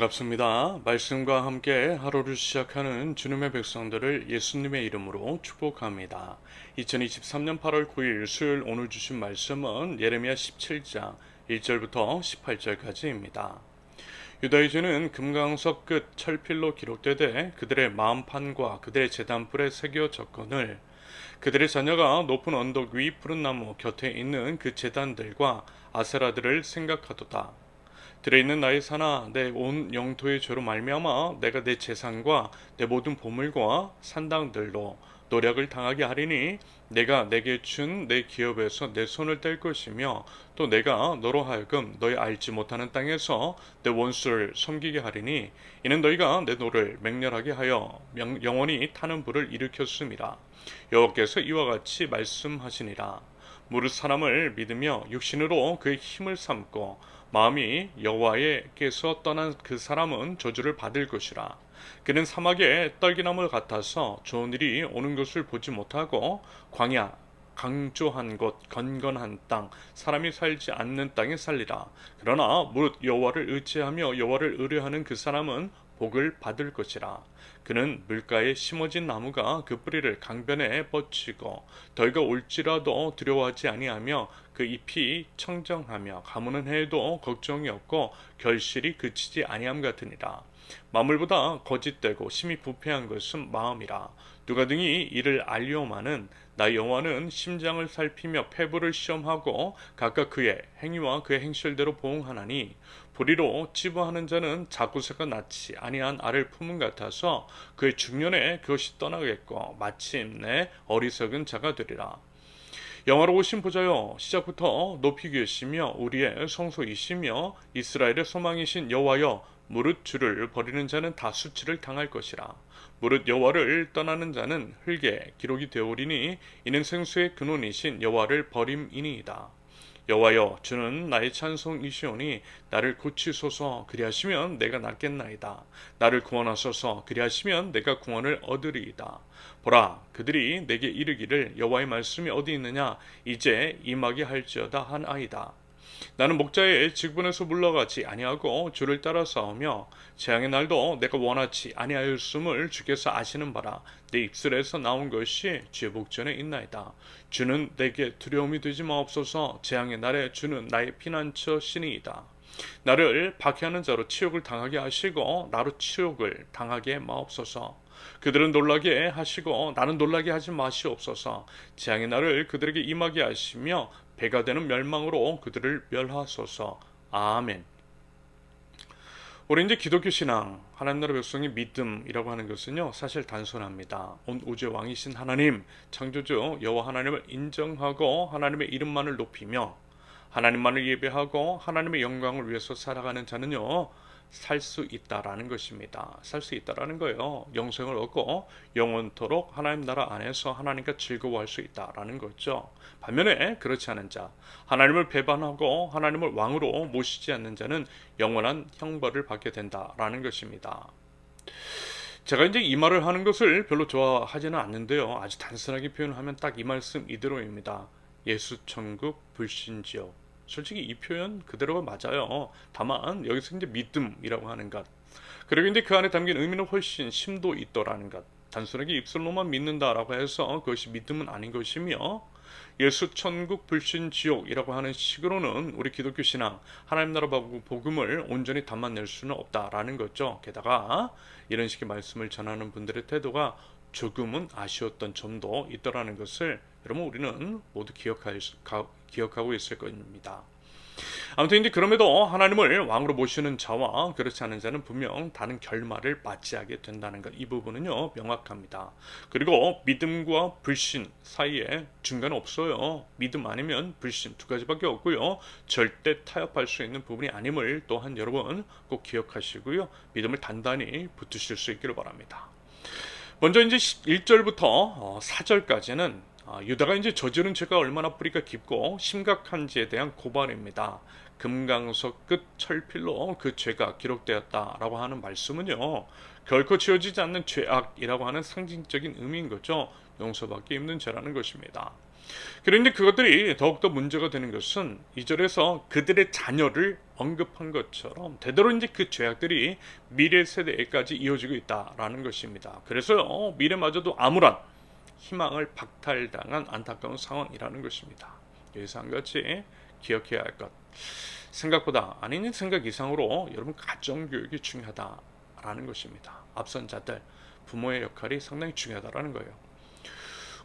반갑습니다. 말씀과 함께 하루를 시작하는 주님의 백성들을 예수님의 이름으로 축복합니다. 2023년 8월 9일 수요일 오늘 주신 말씀은 예레미야 17장 1절부터 18절까지입니다. 유다이주는 금강석 끝 철필로 기록되되 그들의 마음판과 그들의 제단불에 새겨졌거늘 그들의 자녀가 높은 언덕 위 푸른 나무 곁에 있는 그 제단들과 아세라들을 생각하도다. 들에 있는 나의 산하 내 온 영토의 죄로 말미암아 내가 내 재산과 내 모든 보물과 산당들로 노력을 당하게 하리니 내가 내게 준 내 기업에서 내 손을 뗄 것이며 또 내가 너로 하여금 너희 알지 못하는 땅에서 내 원수를 섬기게 하리니 이는 너희가 내 노를 맹렬하게 하여 영원히 타는 불을 일으켰음이라. 여호와께서 이와 같이 말씀하시니라. 무릇 사람을 믿으며 육신으로 그의 힘을 삼고 마음이 여호와께서 떠난 그 사람은 저주를 받을 것이라. 그는 사막의 떨기나무 같아서 좋은 일이 오는 것을 보지 못하고 광야 강조한 곳 건건한 땅 사람이 살지 않는 땅에 살리라. 그러나 무릇 여호와를 의지하며 여호와를 의뢰하는 그 사람은 복을 받을 것이라. 그는 물가에 심어진 나무가 그 뿌리를 강변에 뻗치고 덜가 올지라도 두려워하지 아니하며 그 잎이 청정하며 가무는 해에도 걱정이 없고 결실이 그치지 아니함 같으니라. 만물보다 거짓되고 심히 부패한 것은 마음이라. 누가 등이 이를 알려오마는 나 여호와는 심장을 살피며 폐부를 시험하고 각각 그의 행위와 그의 행실대로 보응하나니 불의로 치부하는 자는 자꾸새가 낳지 아니한 알을 품은 같아서 그의 중년에 그것이 떠나겠고 마침내 어리석은 자가 되리라. 영화로우신 보좌여 시작부터 높이 계시며 우리의 성소이시며 이스라엘의 소망이신 여호와여 무릇 주를 버리는 자는 다 수치를 당할 것이라. 무릇 여호와를 떠나는 자는 흙에 기록이 되오리니 이는 생수의 근원이신 여호와를 버림이니이다. 여호와여 주는 나의 찬송이시오니 나를 고치소서. 그리하시면 내가 낫겠나이다. 나를 구원하소서. 그리하시면 내가 구원을 얻으리이다. 보라 그들이 내게 이르기를 여호와의 말씀이 어디 있느냐 이제 임하게 할지어다 하나이다. 나는 목자의 직분에서 물러가지 아니하고 주를 따라 싸우며 재앙의 날도 내가 원하지 아니하였음을 주께서 아시는 바라. 내 입술에서 나온 것이 주의 목전에 있나이다. 주는 내게 두려움이 되지 마옵소서. 재앙의 날에 주는 나의 피난처 신이이다. 나를 박해하는 자로 치욕을 당하게 하시고 나로 치욕을 당하게 마옵소서. 그들은 놀라게 하시고 나는 놀라게 하지 마시옵소서. 재앙의 날을 그들에게 임하게 하시며 배가 되는 멸망으로 그들을 멸하소서. 아멘. 우리 이제 기독교 신앙, 하나님 나라 백성의 믿음이라고 하는 것은요, 사실 단순합니다. 온 우주의 왕이신 하나님, 창조주 여호와 하나님을 인정하고 하나님의 이름만을 높이며 하나님만을 예배하고 하나님의 영광을 위해서 살아가는 자는요, 살 수 있다라는 것입니다. 살 수 있다라는 거예요. 영생을 얻고 영원토록 하나님 나라 안에서 하나님과 즐거워할 수 있다라는 거죠. 반면에 그렇지 않은 자, 하나님을 배반하고 하나님을 왕으로 모시지 않는 자는 영원한 형벌을 받게 된다라는 것입니다. 제가 이제 이 말을 하는 것을 별로 좋아하지는 않는데요. 아주 단순하게 표현하면 딱 이 말씀 이대로입니다. 예수 천국 불신 지옥. 솔직히 이 표현 그대로가 맞아요. 다만 여기서 이제 믿음이라고 하는 것, 그리고 이제 그 안에 담긴 의미는 훨씬 심도 있더라는 것. 단순하게 입술로만 믿는다라고 해서 그것이 믿음은 아닌 것이며, 예수 천국 불신 지옥이라고 하는 식으로는 우리 기독교 신앙 하나님 나라 복음을 온전히 담아낼 수는 없다라는 거죠. 게다가 이런 식의 말씀을 전하는 분들의 태도가 조금은 아쉬웠던 점도 있더라는 것을 여러분 우리는 모두 기억하고 있을 겁니다. 아무튼 이제 그럼에도 하나님을 왕으로 모시는 자와 그렇지 않은 자는 분명 다른 결말을 맞이하게 된다는 것, 이 부분은요 명확합니다. 그리고 믿음과 불신 사이에 중간은 없어요. 믿음 아니면 불신 두 가지밖에 없고요. 절대 타협할 수 있는 부분이 아님을 또한 여러분 꼭 기억하시고요. 믿음을 단단히 붙드실 수 있기를 바랍니다. 먼저 이제 1절부터 4절까지는 유다가 이제 저지른 죄가 얼마나 뿌리가 깊고 심각한지에 대한 고발입니다. 금강석 끝 철필로 그 죄가 기록되었다라고 하는 말씀은요, 결코 지워지지 않는 죄악이라고 하는 상징적인 의미인 거죠. 용서받기 힘든 죄라는 것입니다. 그런데 그것들이 더욱더 문제가 되는 것은 2절에서 그들의 자녀를 언급한 것처럼 되도록 이제 그 죄악들이 미래 세대에까지 이어지고 있다라는 것입니다. 그래서 미래마저도 아무런 희망을 박탈당한 안타까운 상황이라는 것입니다. 여기서 한 가지 기억해야 할 것. 생각보다 아닌 생각 이상으로 여러분 가정교육이 중요하다라는 것입니다. 앞선 자들, 부모의 역할이 상당히 중요하다라는 거예요.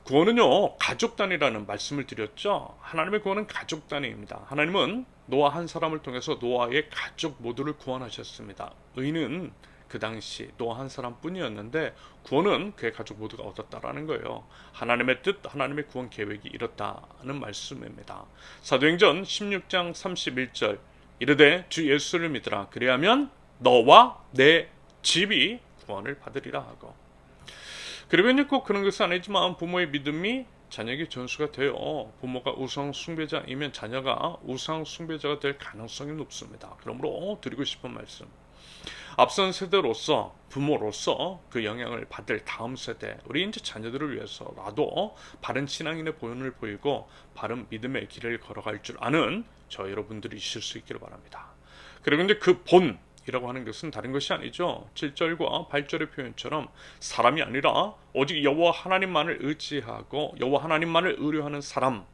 구원은요, 가족 단위라는 말씀을 드렸죠. 하나님의 구원은 가족 단위입니다. 하나님은 노아 한 사람을 통해서 노아의 가족 모두를 구원하셨습니다. 의는 그 당시 노아 한 사람뿐이었는데 구원은 그의 가족 모두가 얻었다라는 거예요. 하나님의 뜻, 하나님의 구원 계획이 이렇다는 말씀입니다. 사도행전 16장 31절 이르되 주 예수를 믿으라 그리하면 너와 내 집이 구원을 받으리라 하고, 그리고 이제 꼭 그런 것은 아니지만 부모의 믿음이 자녀에게 전수가 되어 부모가 우상 숭배자이면 자녀가 우상 숭배자가 될 가능성이 높습니다. 그러므로 드리고 싶은 말씀, 앞선 세대로서 부모로서 그 영향을 받을 다음 세대, 우리 이제 자녀들을 위해서라도 바른 신앙인의 본을 보이고 바른 믿음의 길을 걸어갈 줄 아는 저 여러분들이 있을 수 있기를 바랍니다. 그리고 이제 그 본이라고 하는 것은 다른 것이 아니죠. 7절과 8절의 표현처럼 사람이 아니라 오직 여호와 하나님만을 의지하고 여호와 하나님만을 의뢰하는 사람,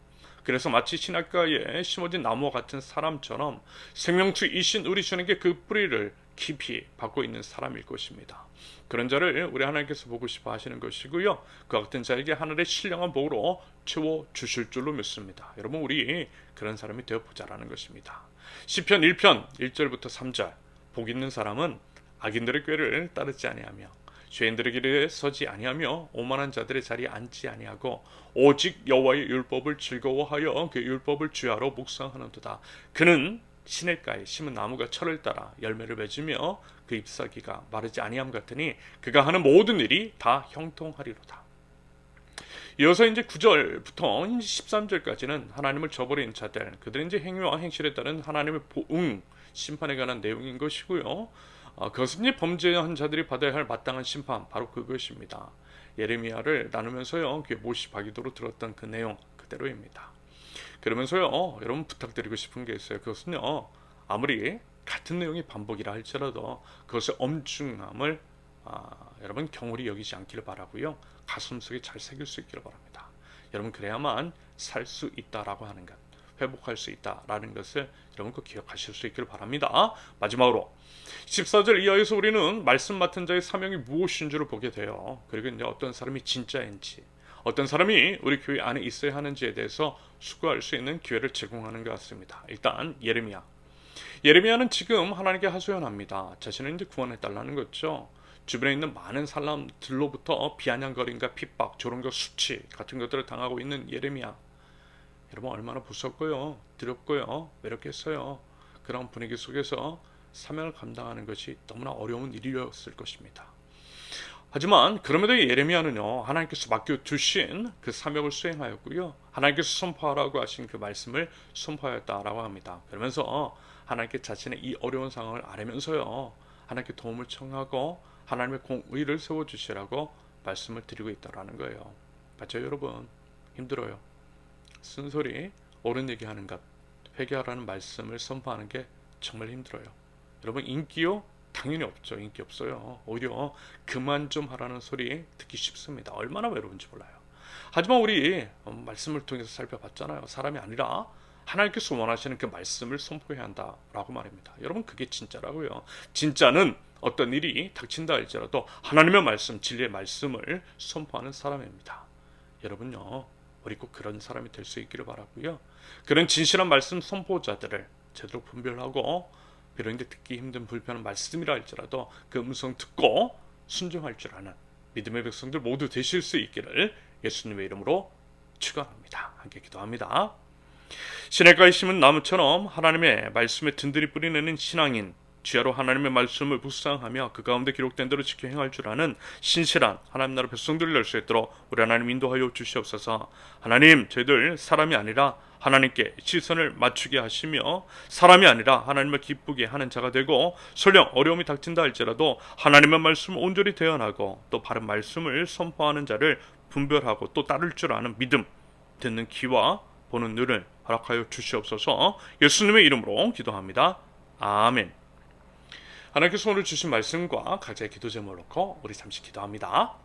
그래서 마치 신학가에 심어진 나무와 같은 사람처럼 생명수이신 우리 주님께 그 뿌리를 깊이 받고 있는 사람일 것입니다. 그런 자를 우리 하나님께서 보고 싶어 하시는 것이고요. 그 같은 자에게 하늘의 신령한 복으로 채워주실 줄로 믿습니다. 여러분, 우리 그런 사람이 되어보자라는 것입니다. 시편 1편 1절부터 3절, 복 있는 사람은 악인들의 꾀를 따르지 아니하며 죄인들의 길에 서지 아니하며 오만한 자들의 자리에 앉지 아니하고 오직 여호와의 율법을 즐거워하여 그 율법을 주야로 묵상하는도다. 그는 시냇가에 심은 나무가 철을 따라 열매를 맺으며 그 잎사귀가 마르지 아니함 같으니 그가 하는 모든 일이 다 형통하리로다. 이어서 이제 9절부터 13절까지는 하나님을 저버린 자들, 그들의 이제 행위와 행실에 따른 하나님의 보응, 심판에 관한 내용인 것이고요. 그것은 이제 범죄한 자들이 받아야 할 마땅한 심판, 바로 그것입니다. 예레미야를 나누면서요, 귀에 못이 박이도록 들었던 그 내용 그대로입니다. 그러면서요, 여러분 부탁드리고 싶은 게 있어요. 그것은요, 아무리 같은 내용이 반복이라 할지라도 그것의 엄중함을 여러분 경홀히 여기지 않기를 바라고요. 가슴속에 잘 새길 수 있기를 바랍니다. 여러분, 그래야만 살 수 있다라고 하는 것, 회복할 수 있다라는 것을 여러분 꼭 기억하실 수 있기를 바랍니다. 마지막으로 14절 이하에서 우리는 말씀 맡은 자의 사명이 무엇인 줄을 보게 돼요. 그리고 이제 어떤 사람이 진짜인지, 어떤 사람이 우리 교회 안에 있어야 하는지에 대해서 수고할 수 있는 기회를 제공하는 것 같습니다. 일단 예레미야는 지금 하나님께 하소연합니다. 자신을 이제 구원해달라는 거죠. 주변에 있는 많은 사람들로부터 비아냥거림과 핍박, 조롱과 수치 같은 것들을 당하고 있는 예레미야. 여러분, 얼마나 무섭고요, 두렵고요, 외롭겠어요. 그런 분위기 속에서 사명을 감당하는 것이 너무나 어려운 일이었을 것입니다. 하지만 그럼에도 예레미야는요, 하나님께서 맡겨두신 그 사명을 수행하였고요, 하나님께서 선포하라고 하신 그 말씀을 선포하였다라고 합니다. 그러면서 하나님께 자신의 이 어려운 상황을 아뢰면서요, 하나님께 도움을 청하고 하나님의 공의를 세워주시라고 말씀을 드리고 있다라는 거예요. 맞죠, 여러분? 힘들어요. 쓴소리, 옳은 얘기하는 것, 회개하라는 말씀을 선포하는 게 정말 힘들어요. 여러분, 인기요? 당연히 없죠. 인기 없어요. 오히려 그만 좀 하라는 소리 듣기 쉽습니다. 얼마나 외로운지 몰라요. 하지만 우리 말씀을 통해서 살펴봤잖아요. 사람이 아니라 하나님께서 원하시는 그 말씀을 선포해야 한다라고 말입니다. 여러분, 그게 진짜라고요. 진짜는 어떤 일이 닥친다 할지라도 하나님의 말씀, 진리의 말씀을 선포하는 사람입니다. 여러분요, 우리 꼭 그런 사람이 될 수 있기를 바라고요. 그런 진실한 말씀 선포자들을 제대로 분별하고, 그런데 듣기 힘든 불편한 말씀이라 할지라도 그 음성 듣고 순종할 줄 아는 믿음의 백성들 모두 되실 수 있기를 예수님의 이름으로 축원합니다. 함께 기도합니다. 시냇가에 심은 나무처럼 하나님의 말씀에 든든히 뿌리내는 신앙인, 주야로 하나님의 말씀을 묵상하며 그 가운데 기록된 대로 지켜 행할 줄 아는 신실한 하나님 나라 백성들을 낼 수 있도록 우리 하나님 인도하여 주시옵소서. 하나님, 저희들 사람이 아니라 하나님께 시선을 맞추게 하시며 사람이 아니라 하나님을 기쁘게 하는 자가 되고, 설령 어려움이 닥친다 할지라도 하나님의 말씀을 온전히 대언하고 또 바른 말씀을 선포하는 자를 분별하고 또 따를 줄 아는 믿음, 듣는 귀와 보는 눈을 허락하여 주시옵소서. 예수님의 이름으로 기도합니다. 아멘. 하나님께서 오늘 주신 말씀과 각자의 기도 제목을 놓고 우리 잠시 기도합니다.